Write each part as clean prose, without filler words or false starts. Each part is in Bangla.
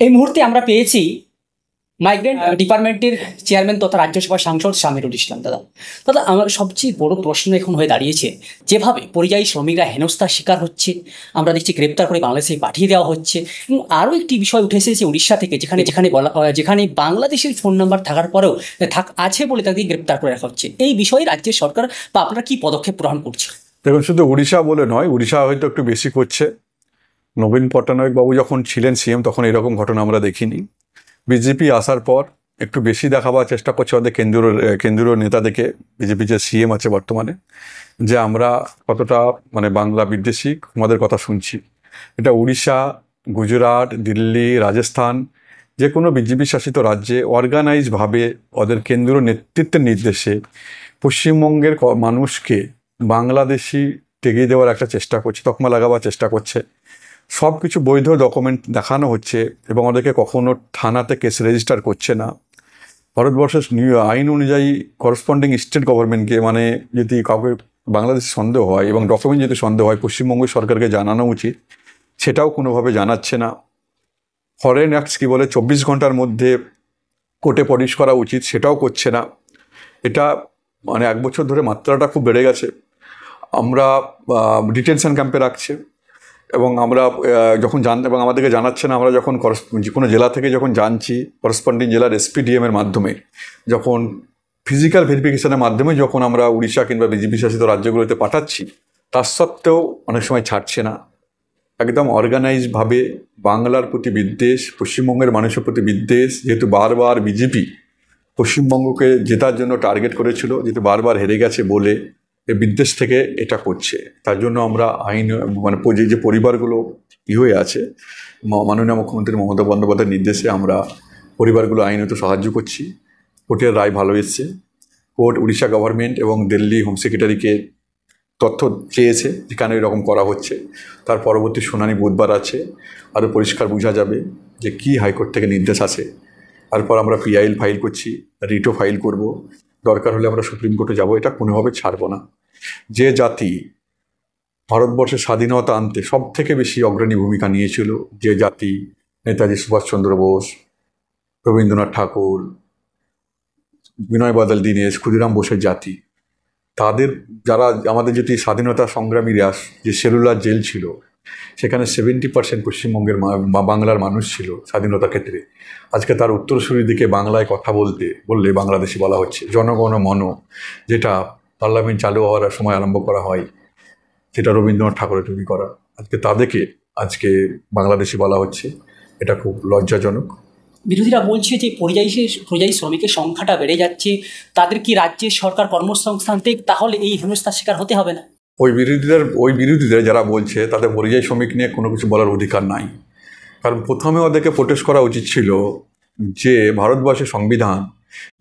এই মুহূর্তে আমরা পেয়েছি মাইগ্রেন্ট ডিপার্টমেন্টের চেয়ারম্যান তথা রাজ্যসভার সাংসদ শামিরুল ইসলাম। দাদা আমার সবচেয়ে বড় প্রশ্ন এখন হয়ে দাঁড়িয়েছে, যেভাবে পরিযায়ী শ্রমিকরা হেনস্থার শিকার হচ্ছে, আমরা দেখছি গ্রেপ্তার করে বাংলাদেশে পাঠিয়ে দেওয়া হচ্ছে। এবং আরও একটি বিষয় উঠে এসেছে উড়িষ্যা থেকে, যেখানে বাংলাদেশের ফোন নাম্বার থাকার পরেও আছে বলে তাদেরকে গ্রেপ্তার করে রাখা হচ্ছে। এই বিষয়ে রাজ্যের সরকার বা আপনারা কি পদক্ষেপ গ্রহণ করছে? দেখুন, শুধু উড়িষ্যা বলে নয়, উড়িষ্যা হয়তো একটু বেশি করছে। নবীন পট্টনায়ক বাবু যখন ছিলেন সিএম তখন এরকম ঘটনা আমরা দেখিনি। বিজেপি আসার পর একটু বেশি দেখাবার চেষ্টা করছে আমাদের কেন্দ্রীয় নেতাদেরকে, বিজেপি যে সিএম আছে বর্তমানে, যে আমরা কতটা বাংলা বিদ্বেষী, আমাদের কথা শুনছি। এটা উড়িষ্যা, গুজরাট, দিল্লি, রাজস্থান, যে কোনো বিজেপি শাসিত রাজ্যে অর্গানাইজভাবে ওদের কেন্দ্রীয় নেতৃত্বের নির্দেশে পশ্চিমবঙ্গের মানুষকে বাংলাদেশি টেগিয়ে দেওয়ার একটা চেষ্টা করছে, তকমা লাগাবার চেষ্টা করছে। সব কিছু বৈধ ডকুমেন্ট দেখানো হচ্ছে এবং ওদেরকে কখনো থানাতে কেস রেজিস্টার করছে না। ভারতবর্ষের আইন অনুযায়ী করসপন্ডিং স্টেট গভর্নমেন্টকে, যদি কাউকে বাংলাদেশে সন্দেহ হয় এবং ডকুমেন্ট যদি সন্দেহ হয়, পশ্চিমবঙ্গ সরকারকে জানানো উচিত। সেটাও কোনোভাবে জানাচ্ছে না। ফরেন অ্যাক্টস কি বলে 24 ঘন্টার মধ্যে কোর্টে প্রডিউস করা উচিত, সেটাও করছে না। এটা 1 বছর ধরে মাত্রাটা খুব বেড়ে গেছে। আমরা ডিটেনশন ক্যাম্পে রাখছে এবং আমরা এবং আমাদেরকে জানাচ্ছে না। আমরা যখন যে কোনো জেলা থেকে যখন জানছি, করসপন্ডিং জেলার এসপিডিএম এর মাধ্যমে, যখন ফিজিক্যাল ভেরিফিকেশনের মাধ্যমে যখন আমরা উড়িষ্যা কিংবা বিজেপি শাসিত রাজ্যগুলোতে পাঠাচ্ছি, তার সত্ত্বেও অনেক সময় ছাড়ছে না। একদম অর্গানাইজভাবে বাংলার প্রতি বিদ্বেষ, পশ্চিমবঙ্গের মানুষের প্রতি বিদ্বেষ। যেহেতু বারবার বিজেপি পশ্চিমবঙ্গকে জেতার জন্য টার্গেট করেছিল, যেহেতু বারবার হেরে গেছে বলে এই বিদ্বেষ থেকে এটা করছে। তার জন্য আমরা আইন যে পরিবারগুলো হয়ে আছে, মাননীয় মুখ্যমন্ত্রী মমতা বন্দ্যোপাধ্যায়ের নির্দেশে আমরা পরিবারগুলো আইনত সাহায্য করছি। কোর্টের রায় ভালো এসছে। কোর্ট উড়িষ্যা গভর্নমেন্ট এবং দিল্লি হোম সেক্রেটারিকে তথ্য চেয়েছে যে কেন এরকম করা হচ্ছে। তার পরবর্তী শুনানি বুধবার আছে। আরও পরিষ্কার বোঝা যাবে যে কী হাইকোর্ট থেকে নির্দেশ আছে। তারপর আমরা পিআইএল ফাইল করছি, রিটও ফাইল করব, দরকার হলে আমরা সুপ্রিম কোর্টে যাব। এটা কোনোভাবে ছাড়বো না। যে জাতি ভারতবর্ষের স্বাধীনতা আনতে সব থেকে বেশি অগ্রণী ভূমিকা নিয়েছিল, যে জাতি নেতাজি সুভাষচন্দ্র বোস, রবীন্দ্রনাথ ঠাকুর, বিনয় বাদল দীনেশ, ক্ষুদিরাম বোসের জাতি, তাদের যারা আমাদের যদি স্বাধীনতা সংগ্রামীরা, যে সেলুলার জেল ছিল, সেখানে 70% পশ্চিমবঙ্গের বাংলার মানুষ ছিল স্বাধীনতা ক্ষেত্রে। আজকে তার উত্তরসূরির দিকে বাংলায় কথা বললে বাংলাদেশি বলা হচ্ছে। জনগণ মন, যেটা পার্লামেন্ট চালু হওয়ার সময় আরম্ভ করা হয়, যেটা রবীন্দ্রনাথ ঠাকুরের তৈরি করা, আজকে বাংলাদেশি বলা হচ্ছে। এটা খুব লজ্জাজনক। বিরোধীরা বলছে যে পরিযায়ী শ্রমিকের সংখ্যাটা বেড়ে যাচ্ছে, তাদের কি রাজ্যের সরকার কর্মসংস্থান দেখ, তাহলে এই হেনস্থার শিকার হতে হবে না? ওই বিরোধীদের যারা বলছে তাদের পরিযায়ী শ্রমিক নিয়ে কোনো কিছু বলার অধিকার নাই। কারণ প্রথমে ওদেরকে প্রোটেস্ট করা উচিত ছিল যে ভারতবর্ষের সংবিধান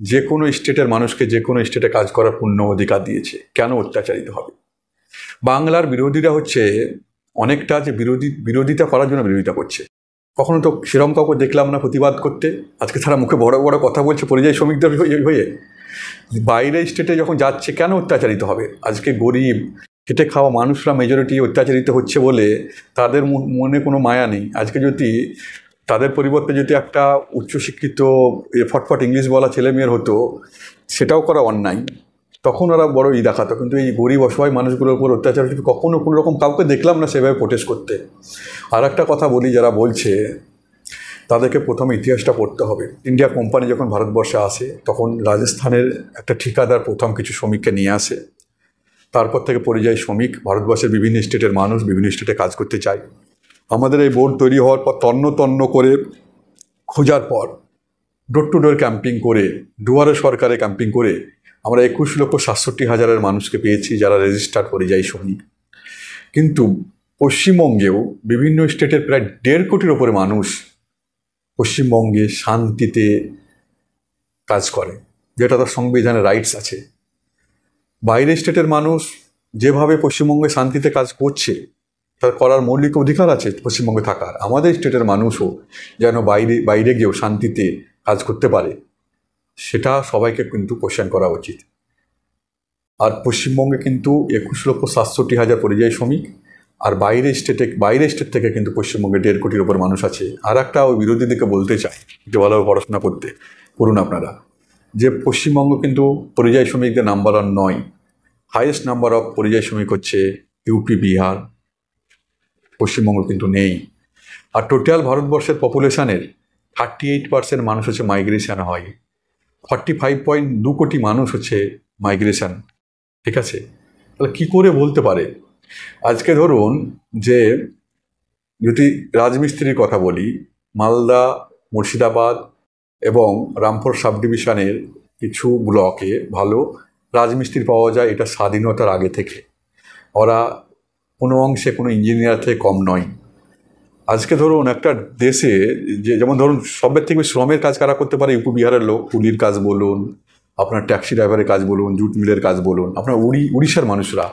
যে কোনো স্টেটের মানুষকে যে কোনো স্টেটে কাজ করার পূর্ণ অধিকার দিয়েছে। কেন অত্যাচারিত হবে? বাংলার বিরোধীরা হচ্ছে অনেকটা যে বিরোধিতা করার জন্য বিরোধিতা করছে। কখনো তো সেরকম কাউকে দেখলাম না প্রতিবাদ করতে। আজকে তারা মুখে বড় বড় কথা বলছে পরিযায়ী শ্রমিকদের হয়ে। বাইরে স্টেটে যখন যাচ্ছে কেন অত্যাচারিত হবে? আজকে গরিব খেটে খাওয়া মানুষরা মেজরিটি অত্যাচারিত হচ্ছে বলে তাদের মনে কোনো মায়া নেই। আজকে যদি তাদের পরিবর্তে যদি একটা উচ্চশিক্ষিত ফটফট ইংলিশ বলা ছেলে মেয়ের হতো, সেটাও করা অন্যায়, তখন ওরা বড় দেখাতো। কিন্তু এই গরিব অসহায় মানুষগুলোর উপর অত্যাচার কখনো কোনো রকম কাউকে দেখলাম না সেভাবে প্রোটেস্ট করতে। আর একটা কথা বলি, যারা বলছে তাদেরকে প্রথমে ইতিহাসটা পড়তে হবে। ইন্ডিয়া কোম্পানি যখন ভারতবর্ষে আসে তখন রাজস্থানের একটা ঠিকাদার প্রথম কিছু শ্রমিককে নিয়ে আসে। তারপর থেকে পরিযায়ী শ্রমিক ভারতবর্ষের বিভিন্ন স্টেটের মানুষ বিভিন্ন স্টেটে কাজ করতে চায়। আমাদের এই বোর্ড তৈরি হওয়ার পর তন্ন করে খোঁজার পর ডোর টু ডোর ক্যাম্পিং করে, দুয়ারে সরকারে ক্যাম্পিং করে আমরা 21,67,000 মানুষকে পেয়েছি যারা রেজিস্টার্ড পরিযায়ী শ্রমিক। কিন্তু পশ্চিমবঙ্গেও বিভিন্ন স্টেটের প্রায় 1.5 কোটির ওপরে মানুষ পশ্চিমবঙ্গে শান্তিতে কাজ করে, যেটা তার সংবিধানে রাইটস আছে। বাইরের স্টেটের মানুষ যেভাবে পশ্চিমবঙ্গে শান্তিতে কাজ করছে, তার করার মৌলিক অধিকার আছে পশ্চিমবঙ্গে থাকার। আমাদের স্টেটের মানুষও যেন বাইরে গিয়েও শান্তিতে কাজ করতে পারে, সেটা সবাইকে কিন্তু কোশ্চেন করা উচিত। আর পশ্চিমবঙ্গে কিন্তু 21,67,000 পরিযায়ী শ্রমিক, আর বাইরের স্টেট থেকে কিন্তু পশ্চিমবঙ্গে 1.5 কোটির ওপর মানুষ আছে। আর একটা ওই বিরোধীদেরকে বলতে চাই, একটু ভালোভাবে পড়াশোনা করুন আপনারা, যে পশ্চিমবঙ্গ কিন্তু পরিযায়ী শ্রমিকদের নাম্বার 1 নয়। হাইয়েস্ট নাম্বার অফ পরিযায়ী শ্রমিক হচ্ছে ইউপি, বিহার, পশ্চিমবঙ্গ কিন্তু নেই। আর টোটাল ভারতবর্ষের পপুলেশনের 38% মানুষ হচ্ছে মাইগ্রেশন হয়। 45.2 কোটি মানুষ হচ্ছে মাইগ্রেশন, ঠিক আছে? তাহলে কী করে বলতে পারে? আজকে ধরুন যে যদি রাজমিস্ত্রির কথা বলি, মালদা, মুর্শিদাবাদ এবং রামপুর সাব ডিভিশনের কিছু ব্লকে ভালো রাজমিস্ত্রি পাওয়া যায়, এটা স্বাধীনতার আগে থেকে। ওরা কোনো অংশে কোনো ইঞ্জিনিয়ার থেকে কম নয়। আজকে ধরুন একটা দেশে যেমন ধরুন সবের থেকে শ্রমের কাজ কারা করতে পারে? ইউপি বিহারের লোক। কুলির কাজ বলুন, আপনার ট্যাক্সি ড্রাইভারের কাজ বলুন, জুট মিলের কাজ বলুন, আপনার উড়িষ্যার মানুষরা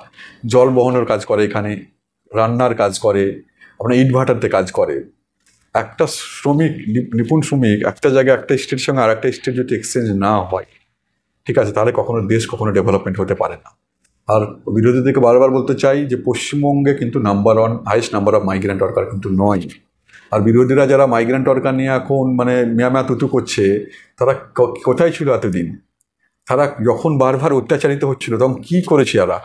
জল বহনের কাজ করে, এখানে রান্নার কাজ করে, আপনার ইট ভাটাতে কাজ করে। একটা শ্রমিক, নিপুণ শ্রমিক একটা জায়গায় একটা স্টেটের সঙ্গে আর একটা স্টেট যদি এক্সচেঞ্জ না হয়, ঠিক আছে, তাহলে কখনো ডেভেলপমেন্ট হতে পারে না। আর বিরোধীদেরকে বারবার বলতে চাই যে পশ্চিমবঙ্গে কিন্তু number 1 highest number of migrant worker কিন্তু নয়। আর বিরোধীরা যারা মাইগ্রেন্ট ওয়ার্কার নিয়ে এখন মানে মিয়ামা তুতু করছে, তারা কোথায় ছিল এতদিন? তারা যখন বারবার অত্যাচারিত হচ্ছিল তখন কী করেছে এরা?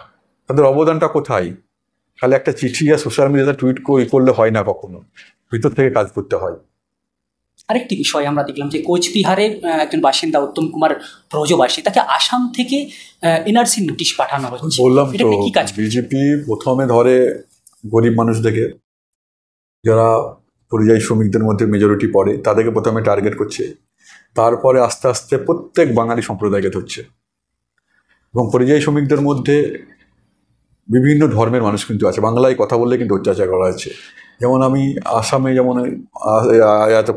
তাদের অবদানটা কোথায়? খালি একটা চিঠি আর সোশ্যাল মিডিয়াতে টুইট করলে হয় না, কখনো ভিতর থেকে কাজ করতে হয়। আরেকটি বিষয় আমরা দেখলাম যে কোচবিহারের একজন বাসিন্দা উত্তম কুমার ব্রজবাসী, তাকে আসাম থেকে এনআরসি নোটিশ পাঠানো হচ্ছে। বললাম তো, কি কাজ বিজেপি প্রথমে ধরে গরিব মানুষদেরকে, যারা পরিযায়ী শ্রমিকদের মধ্যে মেজরিটি পড়ে, তাদেরকে প্রথমে টার্গেট করছে। তারপরে আস্তে আস্তে প্রত্যেক বাঙালি সম্প্রদায়কে ধরছে। এবং পরিযায়ী শ্রমিকদের মধ্যে বিভিন্ন ধর্মের মানুষ কিন্তু আছে। বাংলায় কথা বললে কিন্তু অত্যাচার করা হচ্ছে। যেমন আমি আসামে, যেমন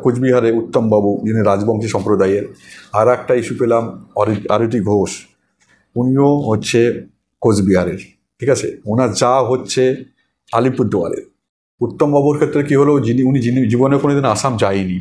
কোচবিহারে উত্তমবাবু, যিনি রাজবংশী সম্প্রদায়ের, আর একটা ইস্যু পেলাম আরতি ঘোষ, উনিও হচ্ছে কোচবিহারের, ঠিক আছে? ওনার যা হচ্ছে আলিপুরদুয়ারের। উত্তমবাবুর ক্ষেত্রে কী হলো, উনি জীবনে কোনোদিন আসাম যায়নি,